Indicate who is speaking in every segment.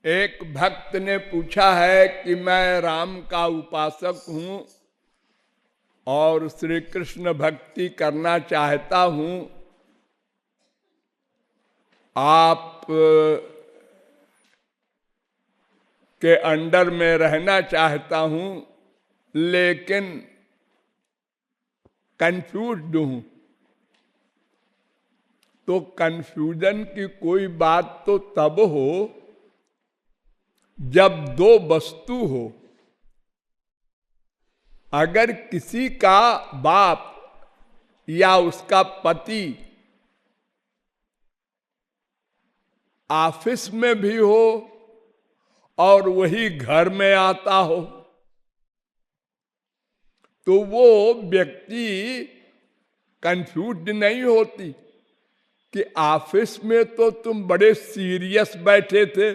Speaker 1: एक भक्त ने पूछा है कि मैं राम का उपासक हूं और श्री कृष्ण भक्ति करना चाहता हूं, आप के अंडर में रहना चाहता हूं, लेकिन कंफ्यूज्ड हूं। तो कंफ्यूजन की कोई बात तो तब हो जब दो वस्तु हो। अगर किसी का बाप या उसका पति ऑफिस में भी हो और वही घर में आता हो, तो वो व्यक्ति कंफ्यूज्ड नहीं होती कि ऑफिस में तो तुम बड़े सीरियस बैठे थे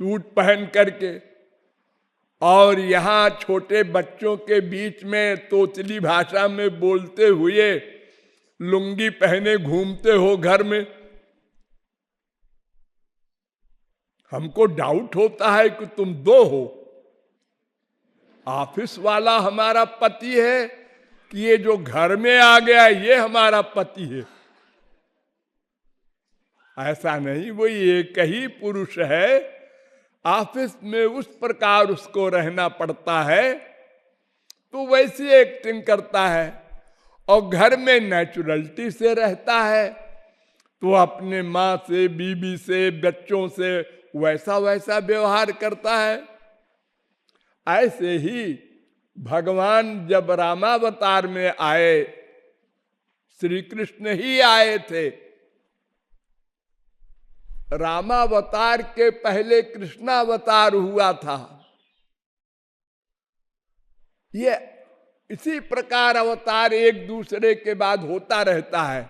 Speaker 1: सूट पहन करके, और यहां छोटे बच्चों के बीच में तोतली भाषा में बोलते हुए लुंगी पहने घूमते हो घर में। हमको डाउट होता है कि तुम दो हो, ऑफिस वाला हमारा पति है कि ये जो घर में आ गया ये हमारा पति है। ऐसा नहीं, वो एक ही पुरुष है। ऑफिस में उस प्रकार उसको रहना पड़ता है तो वैसी एक्टिंग करता है, और घर में नेचुरलिटी से रहता है तो अपने माँ से, बीबी से, बच्चों से वैसा वैसा व्यवहार करता है। ऐसे ही भगवान जब रामावतार में आए, श्री कृष्ण ही आए थे। रामावतार के पहले कृष्णावतार हुआ था। ये इसी प्रकार अवतार एक दूसरे के बाद होता रहता है।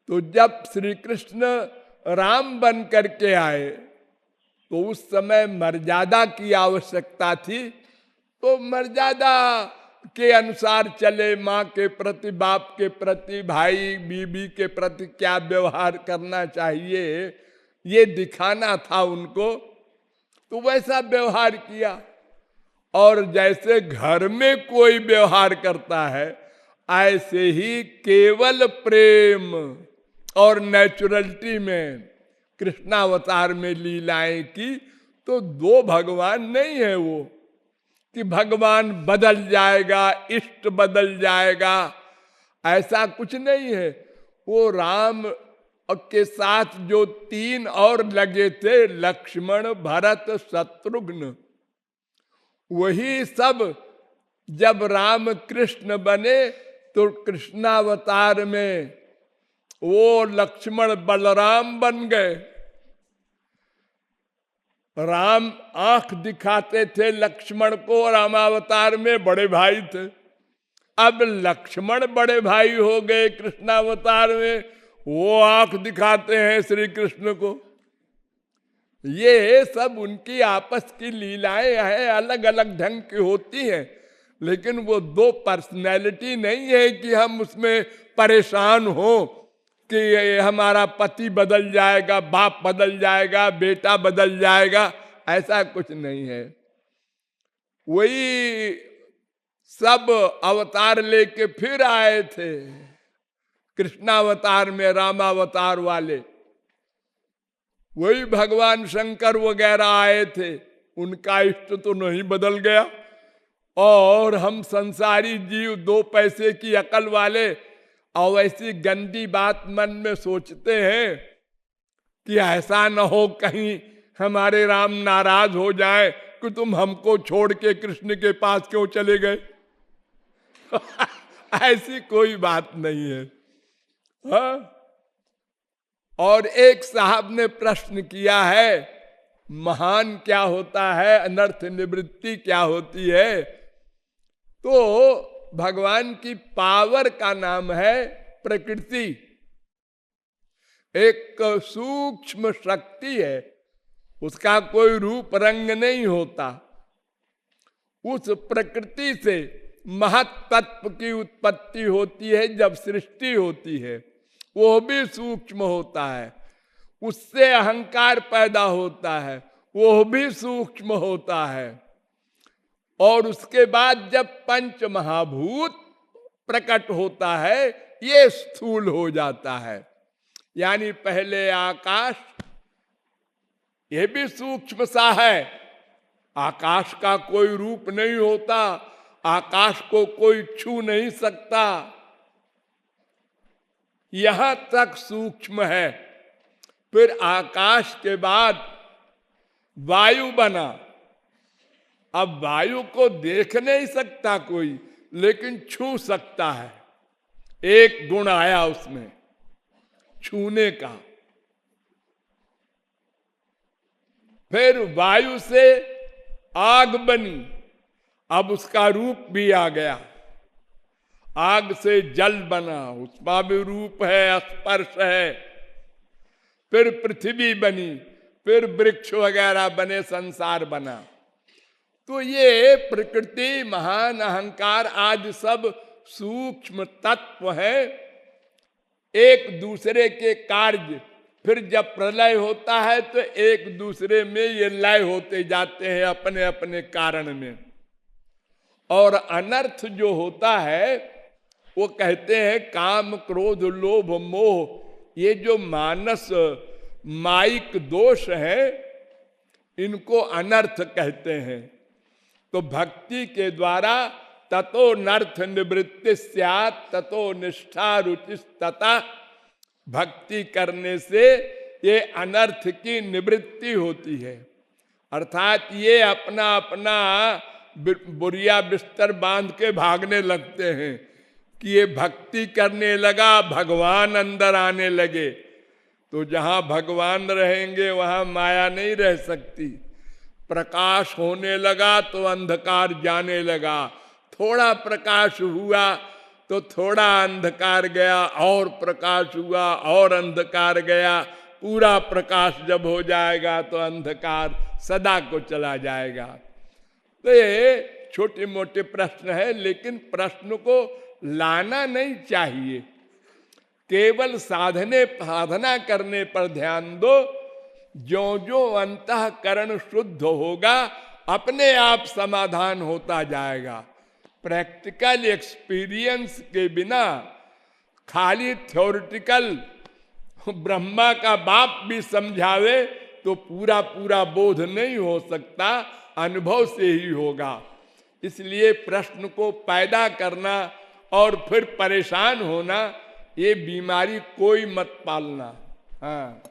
Speaker 1: तो जब श्री कृष्ण राम बन करके आए तो उस समय मर्यादा की आवश्यकता थी, तो मर्यादा के अनुसार चले। माँ के प्रति, बाप के प्रति, भाई बीबी के प्रति क्या व्यवहार करना चाहिए ये दिखाना था उनको, तो वैसा व्यवहार किया। और जैसे घर में कोई व्यवहार करता है, ऐसे ही केवल प्रेम और नेचुरलिटी में कृष्णावतार में लीलाएं की। तो दो भगवान नहीं है वो कि भगवान बदल जाएगा, इष्ट बदल जाएगा, ऐसा कुछ नहीं है। वो राम के साथ जो तीन और लगे थे, लक्ष्मण, भरत, शत्रुघ्न, वही सब जब राम कृष्ण बने तो कृष्णावतार में वो लक्ष्मण बलराम बन गए। राम आंख दिखाते थे लक्ष्मण को, रामावतार में बड़े भाई थे। अब लक्ष्मण बड़े भाई हो गए कृष्णावतार में, वो आंख दिखाते हैं श्री कृष्ण को। ये सब उनकी आपस की लीलाएं हैं, अलग अलग ढंग की होती हैं, लेकिन वो दो पर्सनैलिटी नहीं है कि हम उसमें परेशान हो कि हमारा पति बदल जाएगा, बाप बदल जाएगा, बेटा बदल जाएगा, ऐसा कुछ नहीं है। वही सब अवतार लेके फिर आए थे कृष्णावतार में, रामावतार वाले। वही भगवान शंकर वगैरह आए थे, उनका इष्ट तो नहीं बदल गया। और हम संसारी जीव, दो पैसे की अकल वाले, और ऐसी गंदी बात मन में सोचते हैं कि ऐसा न हो कहीं हमारे राम नाराज हो जाए कि तुम हमको छोड़ के कृष्ण के पास क्यों चले गए। ऐसी कोई बात नहीं है। हाँ? और एक साहब ने प्रश्न किया है, महान क्या होता है, अनर्थ निवृत्ति क्या होती है? तो भगवान की पावर का नाम है प्रकृति। एक सूक्ष्म शक्ति है, उसका कोई रूप रंग नहीं होता। उस प्रकृति से महत तत्व की उत्पत्ति होती है जब सृष्टि होती है। वो भी सूक्ष्म होता है। उससे अहंकार पैदा होता है, वो भी सूक्ष्म होता है। और उसके बाद जब पंच महाभूत प्रकट होता है, ये स्थूल हो जाता है। यानी पहले आकाश, ये भी सूक्ष्म सा है। आकाश का कोई रूप नहीं होता, आकाश को कोई छू नहीं सकता, यहां तक सूक्ष्म है। फिर आकाश के बाद वायु बना। अब वायु को देख नहीं सकता कोई, लेकिन छू सकता है। एक गुण आया उसमें, छूने का। फिर वायु से आग बनी, अब उसका रूप भी आ गया। आग से जल बना, उसका भी रूप है, स्पर्श है। फिर पृथ्वी बनी, फिर वृक्ष वगैरह बने, संसार बना। तो ये प्रकृति, महान अहंकार आदि सब सूक्ष्म तत्व है, एक दूसरे के कार्य। फिर जब प्रलय होता है तो एक दूसरे में ये लय होते जाते हैं अपने अपने कारण में। और अनर्थ जो होता है, वो कहते हैं काम क्रोध लोभ मोह, ये जो मानस माइक दोष है, इनको अनर्थ कहते हैं। तो भक्ति के द्वारा ततो नर्थ निवृत्ति स्यात् ततो निष्ठा रुचिस्तता, भक्ति करने से ये अनर्थ की निवृत्ति होती है। अर्थात ये अपना अपना बुरिया बिस्तर बांध के भागने लगते हैं कि ये भक्ति करने लगा, भगवान अंदर आने लगे। तो जहां भगवान रहेंगे वहां माया नहीं रह सकती। प्रकाश होने लगा तो अंधकार जाने लगा, थोड़ा प्रकाश हुआ तो थोड़ा अंधकार गया, और प्रकाश हुआ और अंधकार गया। पूरा प्रकाश जब हो जाएगा तो अंधकार सदा को चला जाएगा। तो ये छोटे मोटे प्रश्न है, लेकिन प्रश्न को लाना नहीं चाहिए। केवल साधना करने पर ध्यान दो। जो जो अंतःकरण शुद्ध होगा, अपने आप समाधान होता जाएगा। प्रैक्टिकल एक्सपीरियंस के बिना, खाली थ्योरेटिकल ब्रह्मा का बाप भी समझावे तो पूरा पूरा बोध नहीं हो सकता, अनुभव से ही होगा। इसलिए प्रश्न को पैदा करना और फिर परेशान होना, ये बीमारी कोई मत पालना। हाँ।